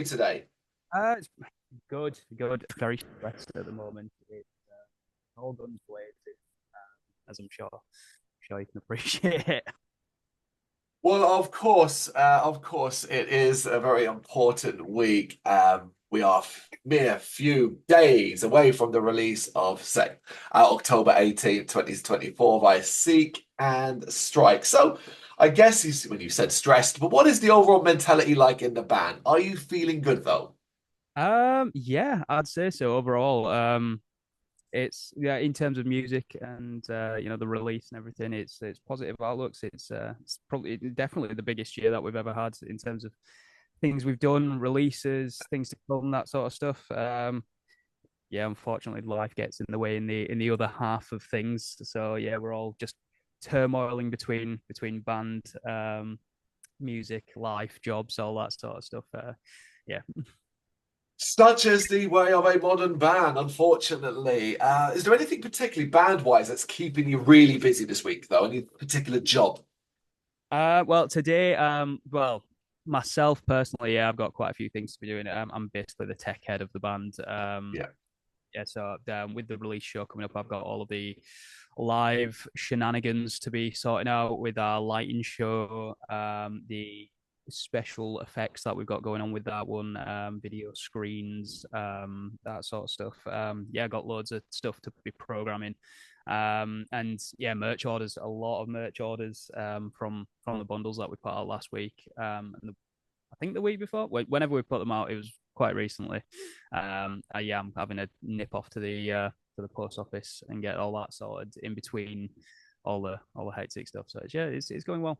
today? It's good, good. Very stressed at the moment. It's all guns blazing, as I'm sure you can appreciate. Well, of course, it is a very important week. We are mere few days away from the release of, say, October 18th, 2024 by Seek and Strike. So, I guess when you said stressed, but what is the overall mentality like in the band? Are you feeling good though? Yeah, I'd say so overall. It's yeah, in terms of music and the release and everything, it's positive outlooks. It's probably definitely the biggest year that we've ever had in terms of things we've done, releases, things to come, that sort of stuff. Yeah, unfortunately, life gets in the way in the other half of things. So yeah, we're all just turmoiling between band, music, life, jobs, all that sort of stuff. Yeah. Such is the way of a modern band, unfortunately. Is there anything particularly band-wise that's keeping you really busy this week, though? Any particular job? Well, today, myself personally, yeah, I've got quite a few things to be doing. I'm basically the tech head of the band. Yeah. Yeah, so with the release show coming up, I've got all of the live shenanigans to be sorting out with our lighting show, the special effects that we've got going on with that one, video screens, that sort of stuff. Yeah, I got loads of stuff to be programming. And yeah, merch orders, a lot of merch orders from the bundles that we put out last week. I think the week before, whenever we put them out, it was quite recently. Yeah, I'm having a nip off to the post office and get all that sorted in between all the hectic stuff. So yeah, it's going well.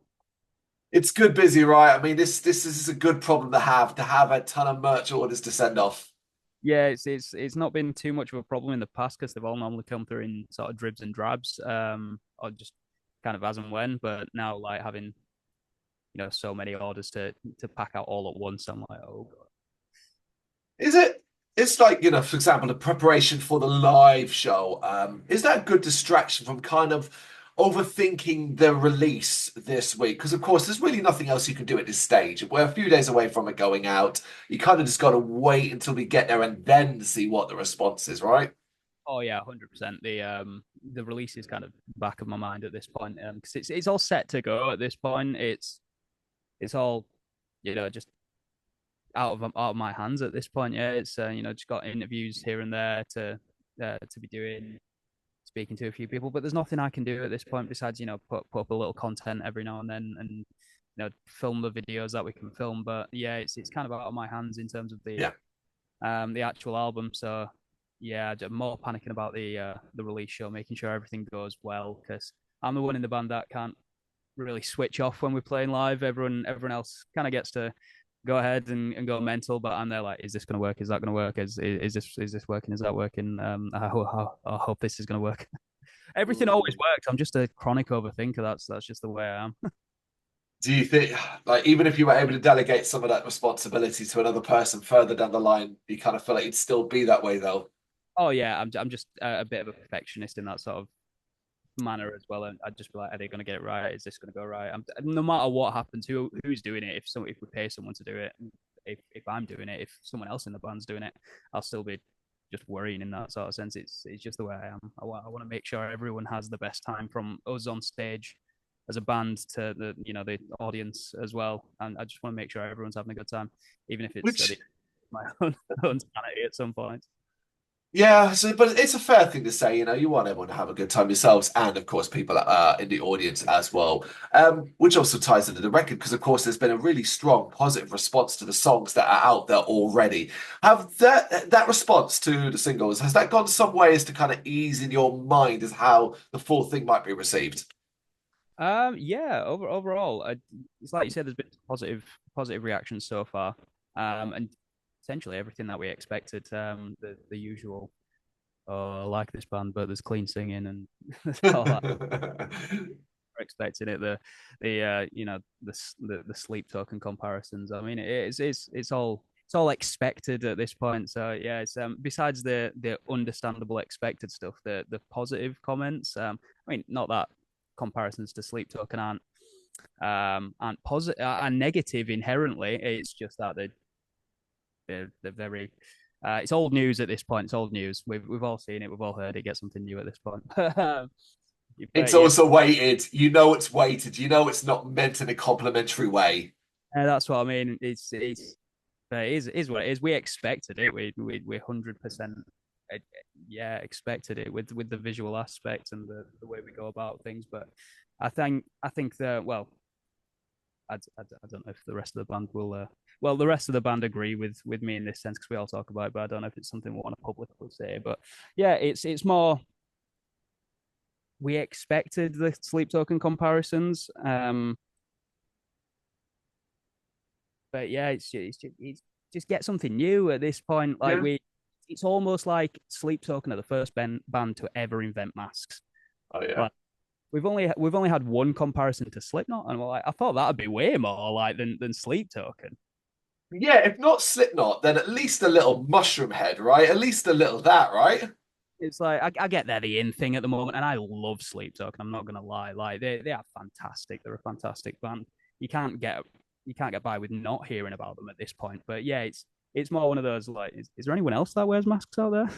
It's good busy, right? I mean, this is a good problem to have a ton of merch orders to send off. Yeah, it's not been too much of a problem in the past because they've all normally come through in sort of dribs and drabs, or just kind of as and when. But now, like having so many orders to pack out all at once, I'm like, oh god. Is it? It's like, for example, the preparation for the live show. Is that a good distraction from kind of overthinking the release this week? Because, of course, there's really nothing else you can do at this stage. We're a few days away from it going out. You kind of just got to wait until we get there and then see what the response is, right? Oh yeah, 100%. The release is kind of back of my mind at this point, because it's all set to go at this point. It's all just out of my hands at this point. Yeah, it's just got interviews here and there to be doing, speaking to a few people, but there's nothing I can do at this point besides put up a little content every now and then and film the videos that we can film. But yeah, it's kind of out of my hands in terms of Yeah. the actual album. So yeah, I'm more panicking about the release show, making sure everything goes well because I'm the one in the band that can't really switch off when we're playing live. Everyone else kind of gets to go ahead and go mental, but I'm there like, is this going to work? Is that going to work? Is this working? Is that working? I hope this is going to work. Everything always works. I'm just a chronic overthinker. That's just the way I am. Do you think, like, even if you were able to delegate some of that responsibility to another person further down the line, you kind of feel like it'd still be that way, though? Oh yeah, I'm just a bit of a perfectionist in that sort of manner as well. And I'd just be like, are they going to get it right? Is this going to go right? No matter what happens, who's doing it? If we pay someone to do it, if I'm doing it, if someone else in the band's doing it, I'll still be just worrying in that sort of sense. It's just the way I am. I want to make sure everyone has the best time from us on stage as a band to the audience as well. And I just want to make sure everyone's having a good time, even if it's Which my own sanity at some point. Yeah, but it's a fair thing to say, you want everyone to have a good time yourselves, and of course, people in the audience as well. Which also ties into the record, because of course, there's been a really strong positive response to the songs that are out there already. Have that response to the singles, has that gone some ways to kind of ease in your mind as how the full thing might be received? Yeah, overall, it's like you said, there's been positive reactions so far, and essentially everything that we expected. The usual, oh, I like this band, but there's clean singing and all that. We're expecting it. The sleep token comparisons. I mean, it's all expected at this point. So yeah, it's besides the understandable expected stuff, the positive comments. I mean, not that comparisons to sleep token aren't positive, are negative inherently. It's just that they're very. It's old news at this point. It's old news. We've all seen it. We've all heard it. Get something new at this point. It's But yeah, also weighted. You know it's weighted. You know it's not meant in a complimentary way. that's what I mean. It's but it is what it is. We expected it. We 100% yeah expected it with the visual aspect and the way we go about things. But I think that well I don't know if the rest of the band will. Well, the rest of the band agree with me in this sense because we all talk about it, but I don't know if it's something we want to publicly say. But yeah, it's more we expected the Sleep Token comparisons, but yeah, it's just get something new at this point. Like Yeah. it's almost like Sleep Token are the first band to ever invent masks. Oh yeah. Like we've only had one comparison to Slipknot, and we're like, I thought that'd be way more like than Sleep Token. Yeah, if not Slipknot, then at least a little Mushroom Head, right? At least a little that, right? It's like I get they're the in thing at the moment, and I love Sleep Token. I'm not gonna lie, like they are fantastic. They're a fantastic band. You can't get you can't get by with not hearing about them at this point. But yeah, it's more one of those like, is there anyone else that wears masks out there?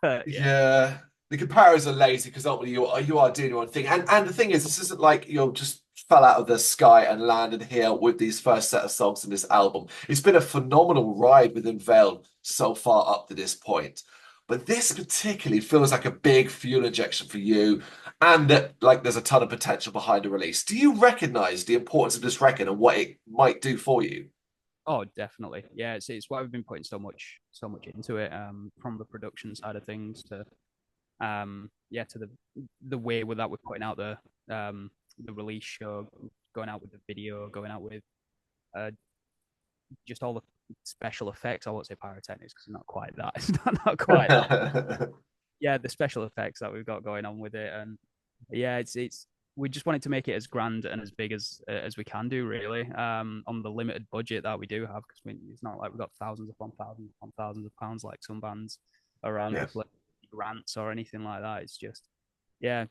But yeah, Yeah, the comparisons are lazy because ultimately you are doing your own thing, and the thing is, this isn't like you just fell out of the sky and landed here with these first set of songs in this album. It's been a phenomenal ride within Veil so far up to this point, but this particularly feels like a big fuel injection for you, and that like there's a ton of potential behind the release. Do you recognize the importance of this record and what it might do for you? oh definitely, yeah. It's why we've been putting so much into it, from the production side of things to yeah to the way with that we're putting out the release show, going out with the video, going out with uh just all the special effects. I won't say pyrotechnics because it's not quite that. It's not quite that. Yeah, the special effects that we've got going on with it, and yeah, it's we just wanted to make it as grand and as big as we can do, really, on the limited budget that we do have, because it's not like we've got thousands upon thousands upon thousands of pounds like some bands around Yeah. with like grants or anything like that. It's just yeah,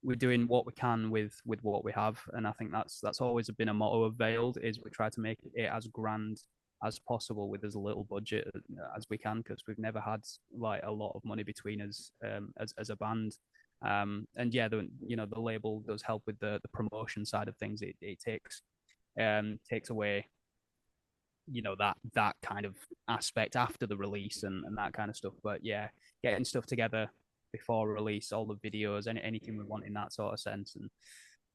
we're doing what we can with what we have, and I think that's always been a motto of Veiled is we try to make it as grand as possible with as little budget as we can, because we've never had like a lot of money between us, as a band. And yeah, the label does help with the promotion side of things. It takes away that kind of aspect after the release and that kind of stuff. But yeah, getting stuff together before release, all the videos, anything we want in that sort of sense. And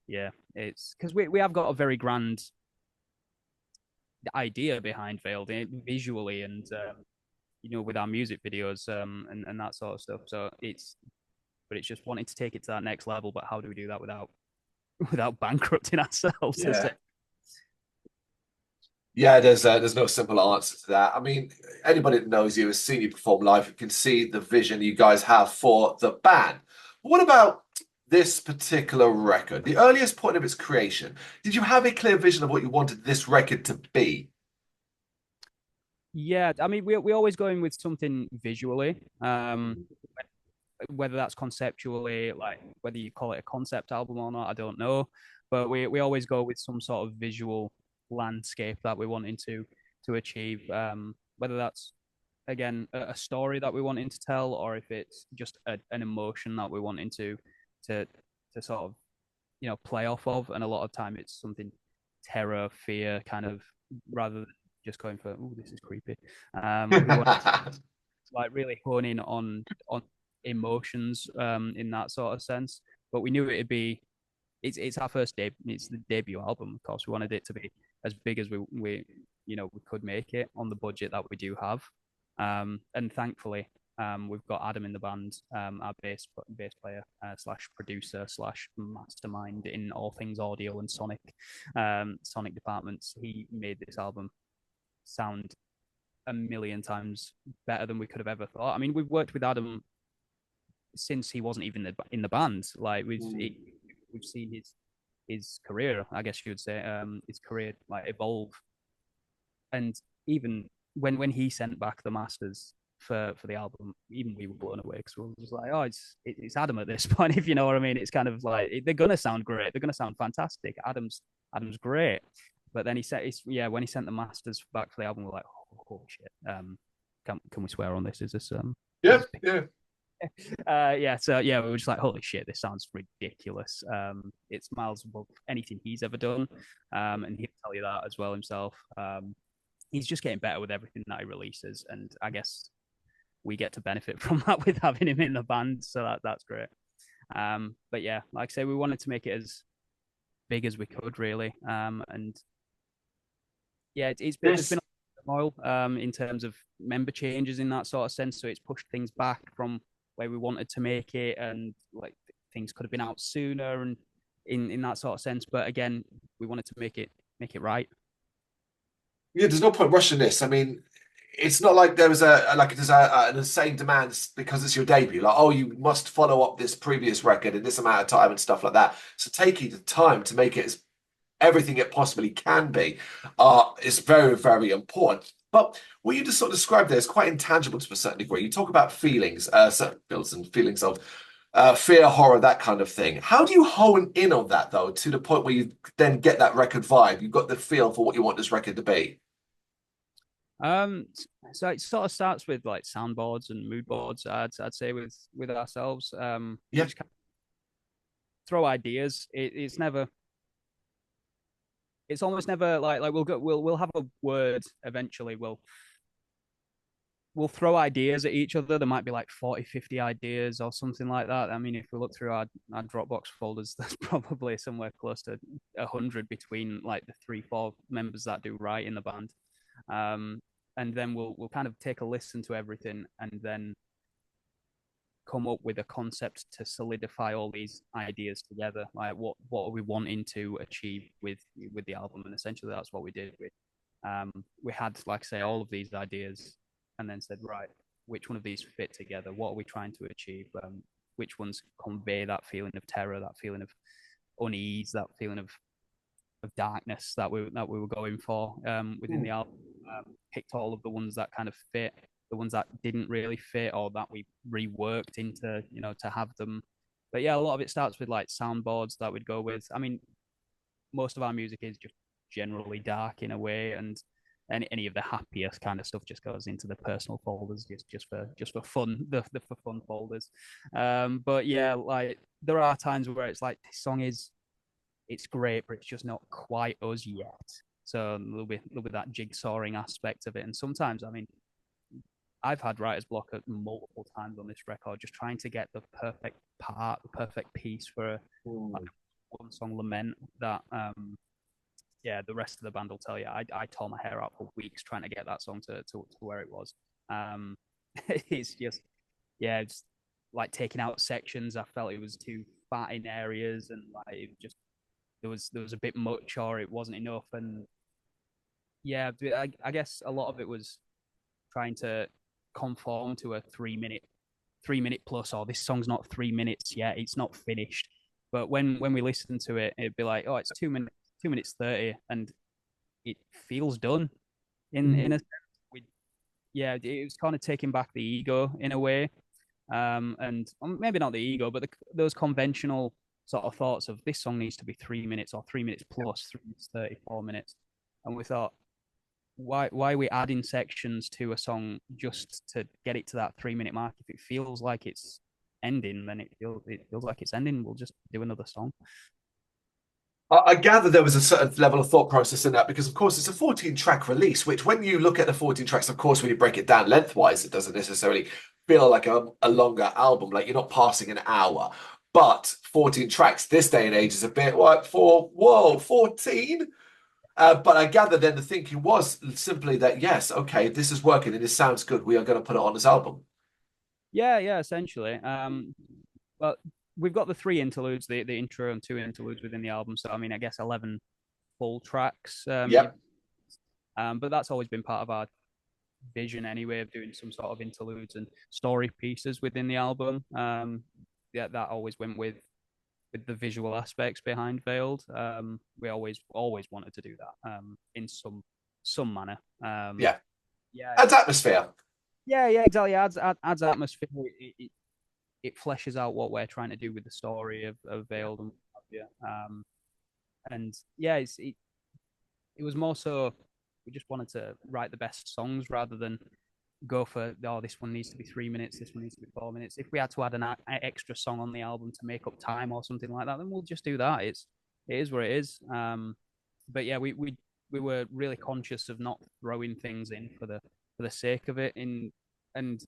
yeah, it's because we have got a very grand idea behind Veiled visually, and with our music videos, and that sort of stuff. So it's just wanting to take it to that next level. But how do we do that without without bankrupting ourselves? Yeah. Yeah, there's no simple answer to that. I mean, anybody that knows you has seen you perform live, you can see the vision you guys have for the band. But what about this particular record? The earliest point of its creation, did you have a clear vision of what you wanted this record to be? Yeah, I mean, we always go in with something visually, whether that's conceptually, like whether you call it a concept album or not, I don't know. But we always go with some sort of visual landscape that we're wanting to achieve. Whether that's again a story that we're wanting to tell, or if it's just an emotion that we're wanting to to sort of play off of. And a lot of time it's something terror, fear, kind of, rather than just going for, oh, this is creepy. We want like really hone in on emotions, in that sort of sense. But we knew it'd be it's our first it's the debut album. Of course, we wanted it to be as big as we could make it on the budget that we do have. And thankfully, we've got Adam in the band, our bass player, slash producer slash mastermind in all things audio and sonic departments. He made this album sound a million times better than we could have ever thought. I mean, we've worked with Adam since he wasn't even in the band. Like we've seen his career, I guess you would say, his career like evolve. And even when he sent back the masters for the album, even we were blown away because we were just like, oh, it's Adam at this point, if you know what I mean. It's kind of like they're gonna sound great, they're gonna sound fantastic. Adam's great. But then when he sent the masters back for the album, we're like, holy shit. Can we swear on this? Is Yeah, this yeah. yeah, so yeah, we were just like, holy shit, this sounds ridiculous. It's miles above anything he's ever done. And he'll tell you that as well himself. He's just getting better with everything that he releases, and I guess we get to benefit from that with having him in the band. So that's great. But yeah, like I say, we wanted to make it as big as we could, really. And yeah, there's been This a turmoil in terms of member changes in that sort of sense. So it's pushed things back from where we wanted to make it, and like things could have been out sooner, and in that sort of sense. But again, we wanted to make it right. Yeah, there's no point rushing this. I mean, it's not like there was an insane demand because it's your debut. Like, oh, you must follow up this previous record in this amount of time and stuff like that. So taking the time to make it as everything it possibly can be is very, very important. But what you just sort of described there is quite intangible to a certain degree. You talk about feelings, certain feelings and feelings of fear, horror, that kind of thing. How do you hone in on that, though, to the point where you then get that record vibe? You've got the feel for what you want this record to be. Um, so it sort of starts with like soundboards and mood boards. I'd say with ourselves. We Yeah. just kind of throw ideas. It's almost never like we'll have a word eventually. We'll throw ideas at each other. There might be like 40, 50 ideas or something like that. I mean, if we look through our Dropbox folders, there's probably somewhere close to 100 between like the 3, 4 members that do write in the band. Um, and then we'll kind of take a listen to everything and then come up with a concept to solidify all these ideas together. Like what are we wanting to achieve with the album? And essentially that's what we did. We had, like I say, all of these ideas and then said, right, which one of these fit together? What are we trying to achieve? Which ones convey that feeling of terror, that feeling of unease, that feeling of darkness that we were going for within the album. Picked all of the ones that kind of fit, the ones that didn't really fit, or that we reworked into, to have them. But yeah, a lot of it starts with like soundboards that we'd go with. I mean, most of our music is just generally dark in a way, and any of the happiest kind of stuff just goes into the personal folders, just for fun, the for fun folders. But yeah, like there are times where it's like this song it's great, but it's just not quite us yet. So a little bit that jigsawing aspect of it. And sometimes, I mean, I've had writer's block at multiple times on this record, just trying to get the perfect part, the perfect piece for like, Mm. one song lament that yeah, the rest of the band will tell you. I tore my hair out for weeks trying to get that song to where it was. Um it's just yeah, it's like taking out sections. I felt it was too fat in areas and like it just there was a bit much or it wasn't enough. And yeah, I guess a lot of it was trying to conform to a 3 minute plus, or this song's not 3 minutes yet, it's not finished. But when we listen to it, it'd be like, oh, it's 2 minutes, 2 minutes 30, and it feels done in a Mm. sense. We, yeah, it was kind of taking back the ego in a way, and maybe not the ego, but those conventional sort of thoughts of this song needs to be 3 minutes or 3 minutes plus 3 minutes 30, 4 minutes, and we thought, why are we adding sections to a song just to get it to that 3 minute mark? If it feels like it's ending, then it feels like it's ending. We'll just do another song. I gather there was a certain level of thought process in that because, of course, it's a 14-track release, which when you look at the 14 tracks, of course, when you break it down lengthwise, it doesn't necessarily feel like a longer album. Like you're not passing an hour. But 14 tracks this day and age is a bit like whoa, 14? But I gather then the thinking was simply that, yes, okay, this is working and this sounds good. We are going to put it on this album. Yeah, yeah, essentially. But we've got the three interludes, the intro and two interludes within the album. So I mean, I guess 11 full tracks. Yep. But that's always been part of our vision anyway, of doing some sort of interludes and story pieces within the album. Yeah, that always went with the visual aspects behind Veiled. We always wanted to do that in some manner. Yeah. Yeah, Adds atmosphere. yeah, exactly. Adds atmosphere. It fleshes out what we're trying to do with the story of Veiled and what have you. And yeah, it was more so we just wanted to write the best songs rather than go for, oh, this one needs to be 3 minutes, this one needs to be 4 minutes. If we had to add an extra song on the album to make up time or something like that, then we'll just do that. It is what it is. But yeah, we were really conscious of not throwing things in for the sake of it. And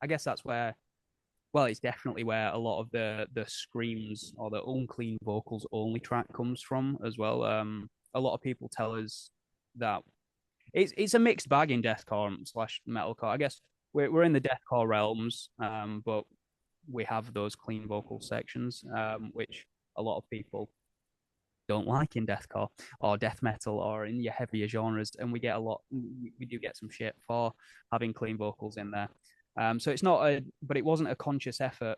I guess that's where, well, it's definitely where a lot of the screams or the unclean vocals only track comes from as well. A lot of people tell us that it's a mixed bag in deathcore slash metalcore. I guess we're in the deathcore realms, but we have those clean vocal sections, which a lot of people don't like in deathcore or death metal or in your heavier genres, and we get a lot. We do get some shit for having clean vocals in there. So it's not a, but it wasn't a conscious effort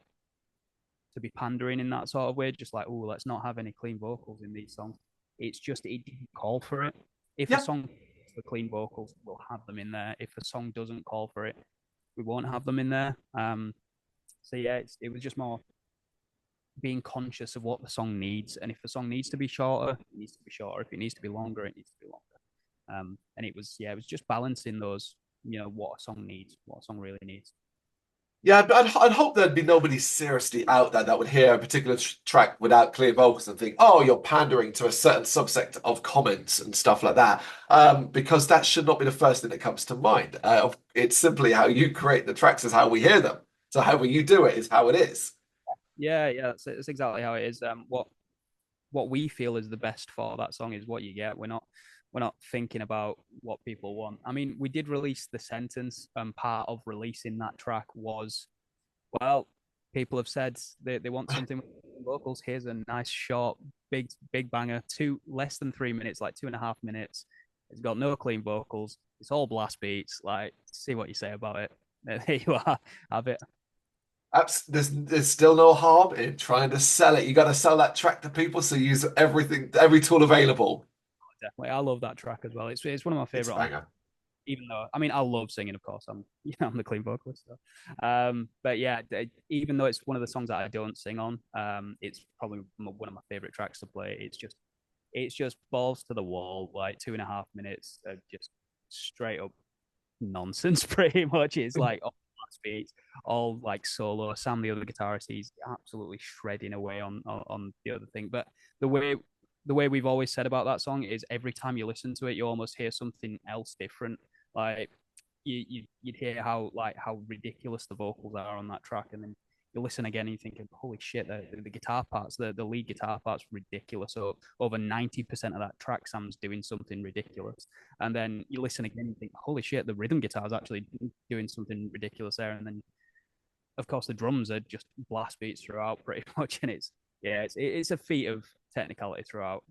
to be pandering in that sort of way. Just like, oh, let's not have any clean vocals in these songs. It's just it didn't call for it. If a Yeah. song for clean vocals, we'll have them in there. If a song doesn't call for it, we won't have them in there. So yeah, it was just more being conscious of what the song needs, and if the song needs to be shorter, it needs to be shorter. If it needs to be longer, it needs to be longer. And it was, yeah, it was just balancing those, what a song needs, what a song really needs. Yeah, but I'd hope there'd be nobody seriously out there that would hear a particular track without clear vocals and think, oh, you're pandering to a certain subsect of comments and stuff like that. Because that should not be the first thing that comes to mind. It's simply how you create the tracks is how we hear them. So however you do it is how it is. Yeah, that's exactly how it is. What we feel is the best for that song is what you get. We're not thinking about what people want. I mean, we did release the sentence, and part of releasing that track was, well, people have said they want something with vocals. Here's a nice short, big banger, less than 3 minutes, like 2.5 minutes. It's got no clean vocals. It's all blast beats. Like, see what you say about it. There you are. Have it. There's still no harm in trying to sell it. You got to sell that track to people, so use every tool available. Definitely, I love that track as well. It's one of my It's a favorite on, banger. even though I mean I love singing, of course. I'm the clean vocalist. So. But yeah, even though it's one of the songs that I don't sing on, it's probably one of my favorite tracks to play. It's just balls to the wall, like 2.5 minutes of just straight up nonsense. Pretty much, it's like all beats, all like solo. Sam, the other guitarist, he's absolutely shredding away on the other thing. But the way the way we've always said about that song is every time you listen to it, you almost hear something else different. Like you'd hear how ridiculous the vocals are on that track, and then you listen again and you're thinking, holy shit, the guitar parts, the lead guitar parts ridiculous. So over 90% of that track, Sam's doing something ridiculous. And then you listen again and think, holy shit, the rhythm guitar is actually doing something ridiculous there. And then, of course, the drums are just blast beats throughout pretty much. And it's a feat of technicality throughout.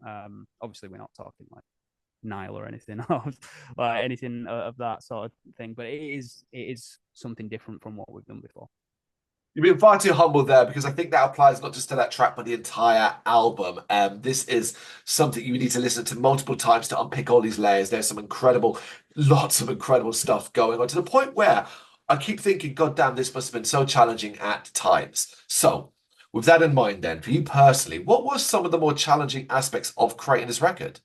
Obviously, we're not talking like Nile or anything of like anything of that sort of thing, but it is something different from what we've done before. You've been far too humble there because I think that applies not just to that track, but the entire album. This is something you need to listen to multiple times to unpick all these layers. There's lots of incredible stuff going on to the point where I keep thinking, God damn, this must have been so challenging at times. So, with that in mind, then, for you personally, what were some of the more challenging aspects of creating this record?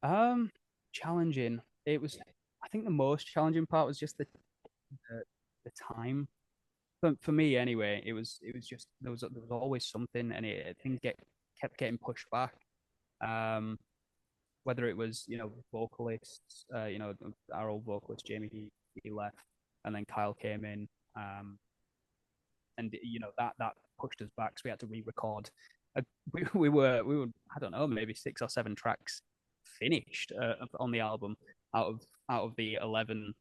Um, Challenging. It was. I think the most challenging part was just the, the time. For me, anyway, it was just there was always something, and things kept getting pushed back. Um, Whether it was vocalists, our old vocalist Jamie, he left, and then Kyle came in, and that pushed us back, so we had to re-record. We were I don't know, maybe 6 or 7 tracks finished on the album out of the 11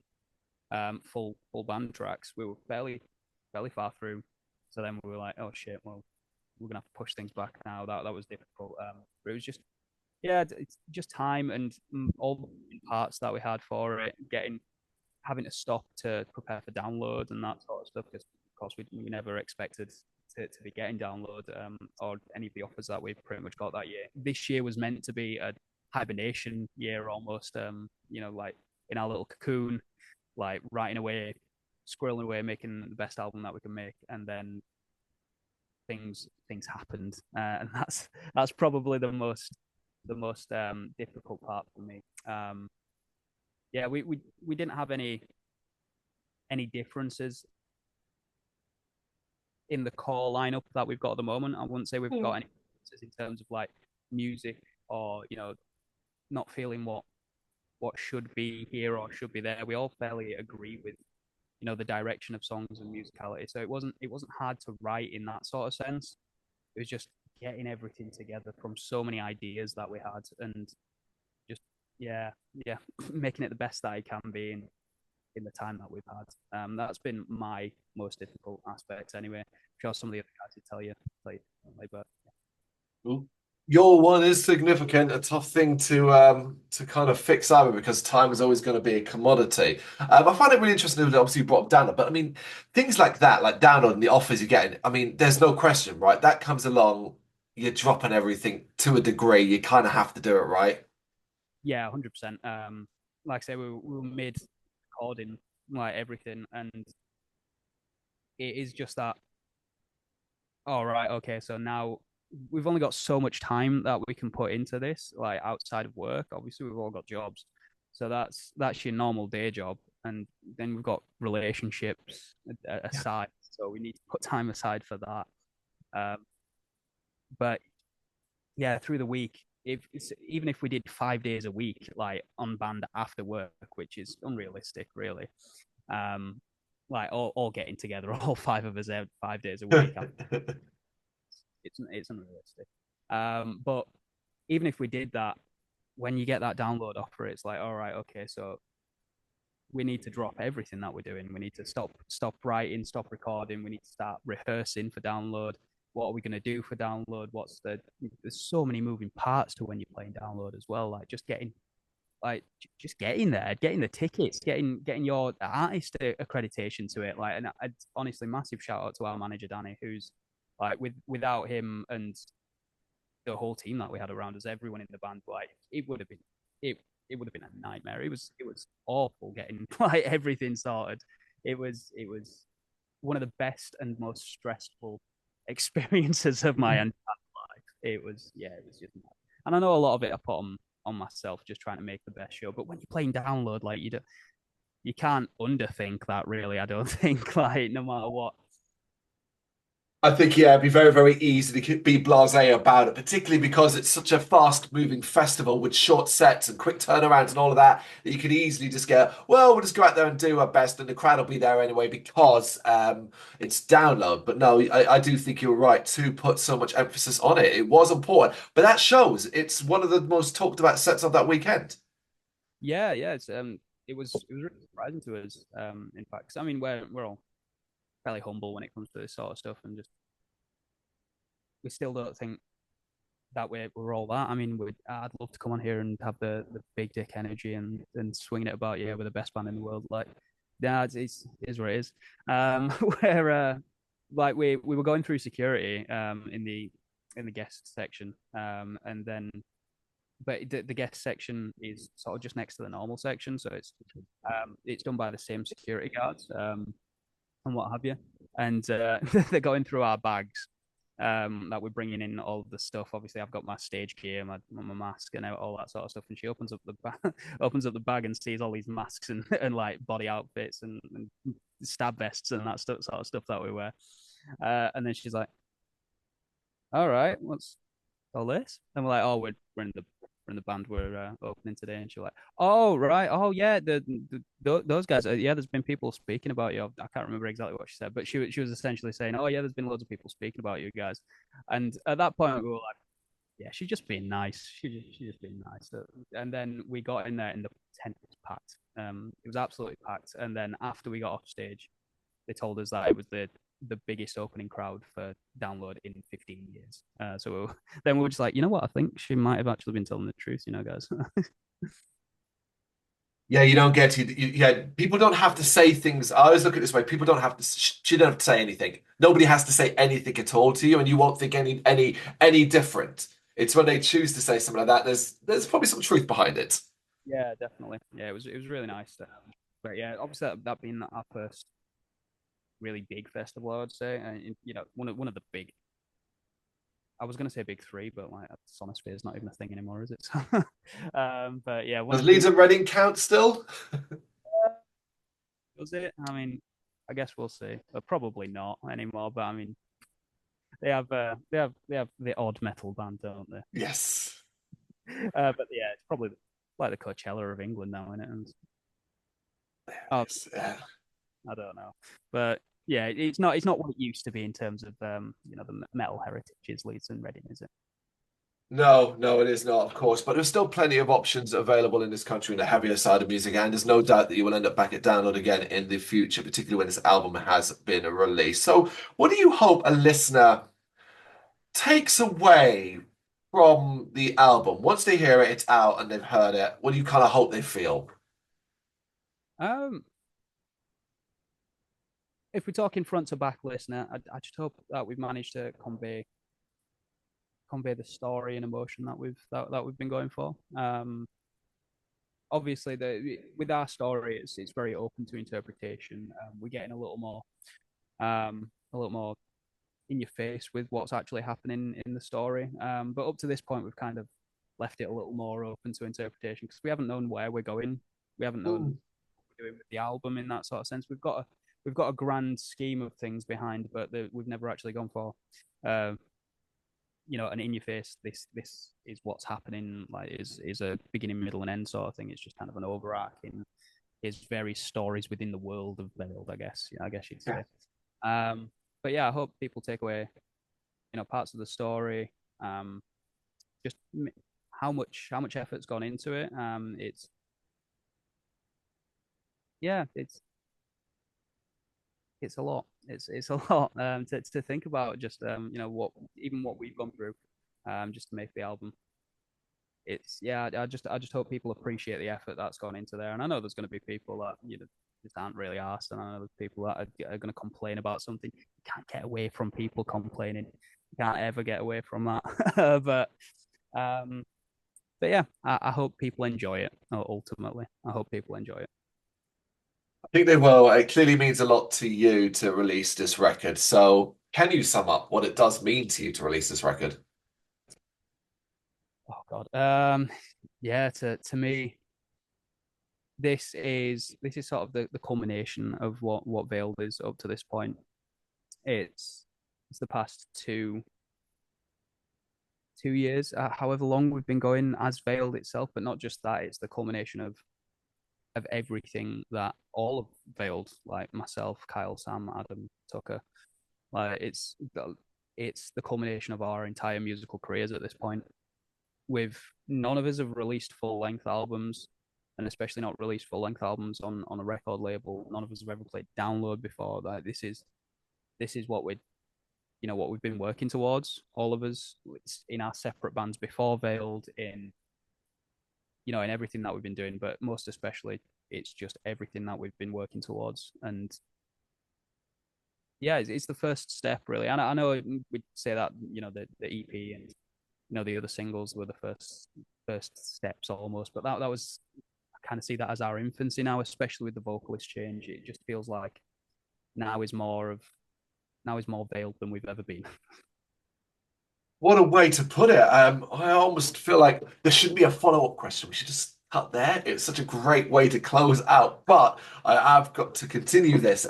full band tracks. We were fairly far through, so then we were like, oh shit, well we're gonna have to push things back now. That was difficult, but it was just, yeah, it's just time and all the parts that we had for it, having to stop to prepare for download and that sort of stuff, because of course we never expected to be getting download, or any of the offers that we pretty much got that year. This year was meant to be a hibernation year almost, like in our little cocoon, like writing away, squirreling away, making the best album that we can make, and then things happened, and that's probably the most the most difficult part for me. Yeah, we didn't have any differences in the core lineup that we've got at the moment. I wouldn't say we've got any differences in terms of like music or not feeling what should be here or should be there. We all fairly agree with the direction of songs and musicality. So it wasn't hard to write in that sort of sense. It was just getting everything together from so many ideas that we had and just yeah, yeah, making it the best that it can be in the time that we've had. That's been my most difficult aspect anyway. I'm sure some of the other guys would tell you differently, but Your one is significant, a tough thing to kind of fix either because time is always going to be a commodity. I find it really interesting that obviously you brought up download, but I mean things like that, like download and the offers you're getting. I mean, there's no question, right? That comes along, you're dropping everything to a degree. You kind of have to do it, right? yeah, 100%. Like I say, we were mid recording like everything, and it is just that. All right, okay, so now we've only got so much time that we can put into this, like outside of work. Obviously, we've all got jobs, so that's your normal day job, and then we've got relationships Yeah. aside, so we need to put time aside for that. Um, but yeah, through the week, even if we did 5 days a week, like on band after work, which is unrealistic, really. Um, like all getting together, all five of us out 5 days a week. It's unrealistic. But even if we did that, when you get that download offer, it's like, all right, okay, so we need to drop everything that we're doing. We need to stop writing, stop recording. We need to start rehearsing for download. What are we going to do for download? There's so many moving parts to when you're playing download as well. Just getting there, getting the tickets, getting your artist accreditation to it. Like, and I'd honestly massive shout out to our manager Danny, who's like without him and the whole team that we had around us, everyone in the band, like it it would have been a nightmare. It was awful getting like everything sorted. It was one of the best and most stressful experiences of my entire life. It was just mad. And I know a lot of it I put on myself just trying to make the best show. But when you're playing download, like you can't underthink that really, I don't think, like no matter what. I think, yeah, it'd be very, very easy to be blasé about it, particularly because it's such a fast-moving festival with short sets and quick turnarounds and all of that, that you could easily just go, well, we'll just go out there and do our best, and the crowd will be there anyway because it's download. But no, I do think you're right to put so much emphasis on it. It was important, but that shows it's one of the most talked about sets of that weekend. Yeah, yeah, it was really surprising to us, in fact. 'Cause, I mean, we're all fairly humble when it comes to this sort of stuff, and just we still don't think that we're all that. I mean, I'd love to come on here and have the big dick energy and swinging it about. Yeah, we're the best band in the world. Like, yeah, it is what it is. Where like we were going through security in the guest section, and then but the guest section is sort of just next to the normal section, so it's done by the same security guards, and what have you. And they're going through our bags, that we're bringing in all of the stuff. Obviously, I've got my stage gear, my mask, and all that sort of stuff. And she opens up the opens up the bag and sees all these masks and like body outfits and stab vests and that stuff, sort of stuff that we wear. And then she's like, "All right, what's all this?" And we're like, "Oh, we're in the band. We're opening today." And she's like, "Oh, right. Oh, yeah. Those guys. Yeah, there's been people speaking about you. I can't remember exactly what she said, but she was essentially saying, "Oh, yeah, there's been loads of people speaking about you guys." And at that point, we were like, "Yeah, she's just being nice. She's just being nice." And then we got in there, and the tent was packed. It was absolutely packed. And then after we got off stage, they told us that it was the biggest opening crowd for download in 15 years. So then we were just like, you know what? I think she might have actually been telling the truth, guys. Yeah, you don't get to. Yeah, people don't have to say things. I always look at it this way: people don't have to. She don't have to say anything. Nobody has to say anything at all to you, and you won't think any different. It's when they choose to say something like that. There's probably some truth behind it. Yeah, definitely. Yeah, it was really nice. But yeah, obviously that being our first really big festival, I would say, and one of the big I was gonna say big three, but like Sonosphere is not even a thing anymore, is it? So, but yeah, one Does of the Leeds and Reading count still? was it? I mean, I guess we'll see, but probably not anymore. But I mean, they have the odd metal band, don't they? Yes. But yeah, it's probably like the Coachella of England now, isn't it? And, oh, Yes. Yeah. I don't know, but yeah, it's not what it used to be in terms of the metal heritage is Leeds and Reading, is it? No, no, it is not, of course. But there's still plenty of options available in this country in the heavier side of music, and there's no doubt that you will end up back at download again in the future, particularly when this album has been released. So, what do you hope a listener takes away from the album once they hear it, it's out and they've heard it? What do you kind of hope they feel? Um, if we're talking front to back listener, I just hope that we've managed to convey the story and emotion that we've been going for. Obviously, with our story, it's very open to interpretation. We're getting a little more in your face with what's actually happening in the story. But up to this point, we've kind of left it a little more open to interpretation because we haven't known where we're going. We haven't known what Mm. we're doing with the album in that sort of sense. We've got a grand scheme of things behind, but we've never actually gone for uh, an in your face. This is what's happening. Like is a beginning, middle, and end sort of thing. It's just kind of an overarching. Is various stories within the world of Veiled, I guess. Yeah, I guess you'd Yeah. say. But yeah, I hope people take away parts of the story. Just how much effort's gone into it. It's yeah, it's a lot. It's a lot to think about. Just what we've gone through, just to make the album. It's yeah. I just hope people appreciate the effort that's gone into there. And I know there's going to be people that just aren't really asked, and I know there's people that are going to complain about something. You can't get away from people complaining. You can't ever get away from that. but um, but yeah, I hope people enjoy it. Ultimately, I hope people enjoy it. I think they will. It clearly means a lot to you to release this record. So, can you sum up what it does mean to you to release this record? Oh God. Yeah. To me, this is sort of the culmination of what Veiled is up to this point. It's it's the past 2 years, however long we've been going as Veiled itself, but not just that. It's the culmination of everything that all of Veiled, like myself, Kyle, Sam, Adam, Tucker, like it's the culmination of our entire musical careers at this point. With none of us have released full length albums, and especially not released full length albums on a record label. None of us have ever played download before. Like this is what we've been working towards. All of us in our separate bands before Veiled, in everything that we've been doing, but most especially, it's just everything that we've been working towards. And yeah, it's the first step really. And I know we'd say that the EP and the other singles were the first steps almost, but that was I kind of see that as our infancy now, especially with the vocalist change. It just feels like now is more of now is more veiled than we've ever been. What a way to put it. I almost feel like there shouldn't be a follow-up question. We should just cut there. It's such a great way to close out, but I've got to continue this.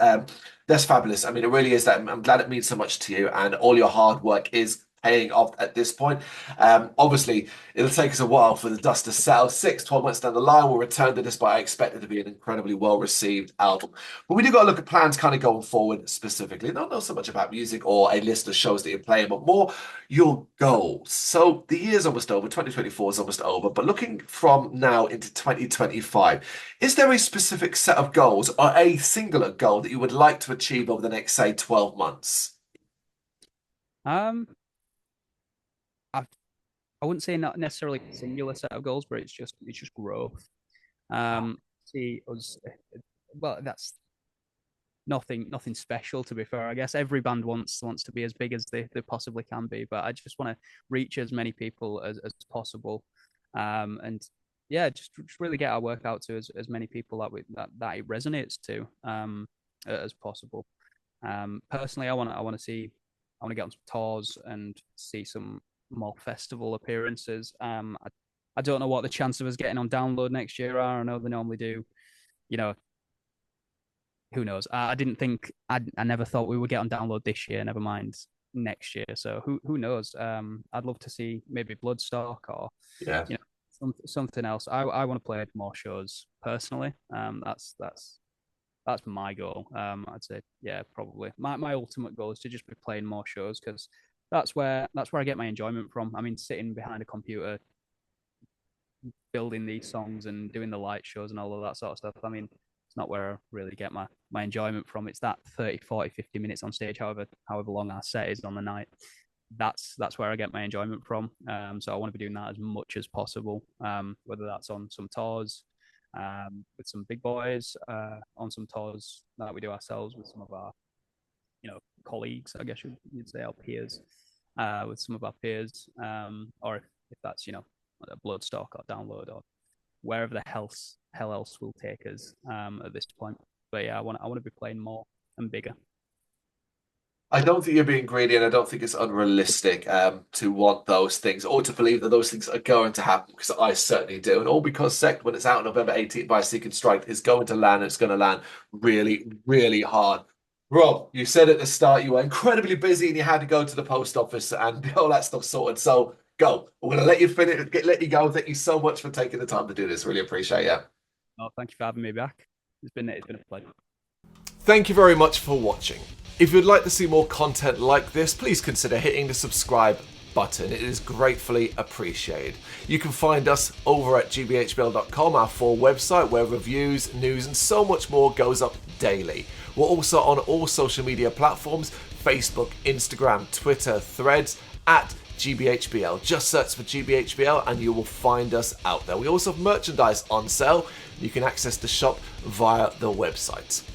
That's fabulous. I mean, it really is that. I'm glad it means so much to you, and all your hard work is paying off at this point. Obviously, it'll take us a while for the dust to settle. 12 months down the line, we'll return to this, but I expect it to be an incredibly well-received album. But we do got to look at plans kind of going forward specifically. Not so much about music or a list of shows that you're playing, but more your goals. So the year's almost over, 2024 is almost over, but looking from now into 2025, is there a specific set of goals or a singular goal that you would like to achieve over the next, say, 12 months? Um, I I wouldn't say not necessarily a singular set of goals, but it's just growth. See us. Well, that's nothing special to be fair. I guess every band wants to be as big as they possibly can be, but I just want to reach as many people as possible, and yeah, just really get our work out to as many people that it resonates to, as possible. Personally, I want to see. I want to get on some tours and see some more festival appearances. I don't know what the chance of us getting on download next year are. I know they normally do. You know, who knows? I didn't think I never thought we would get on download this year. Never mind next year. So who knows? I'd love to see maybe Bloodstock or Yeah. something else. I want to play more shows personally. That's my goal. I'd say probably my ultimate goal is to just be playing more shows because that's where I get my enjoyment from. I mean, sitting behind a computer building these songs and doing the light shows and all of that sort of stuff. I mean, it's not where I really get my enjoyment from. It's that 30, 40, 50 minutes on stage, however long our set is on the night. That's where I get my enjoyment from. So I want to be doing that as much as possible, whether that's on some tours with some big boys, on some tours that we do ourselves with some of our, colleagues, I guess you'd say, our peers, with some of our peers, or if that's, a Bloodstock or Download or wherever the hell else will take us at this point. But yeah, I want to be playing more and bigger. I don't think you're being greedy, and I don't think it's unrealistic to want those things or to believe that those things are going to happen, because I certainly do. And all because Sect, when it's out November 18th by Seek and Strike, is going to land, and it's going to land really, really hard. Rob, you said at the start you were incredibly busy and you had to go to the post office and get all that stuff sorted. So go. We're going to let you finish, let you go. Thank you so much for taking the time to do this. Really appreciate it. Oh, thank you for having me back. It's been a pleasure. Thank you very much for watching. If you'd like to see more content like this, please consider hitting the subscribe button. It is gratefully appreciated. You can find us over at gbhbl.com, our full website, where reviews, news, and so much more goes up daily. We're also on all social media platforms: Facebook, Instagram, Twitter, Threads, at GBHBL. Just search for GBHBL and you will find us out there. We also have merchandise on sale. You can access the shop via the website.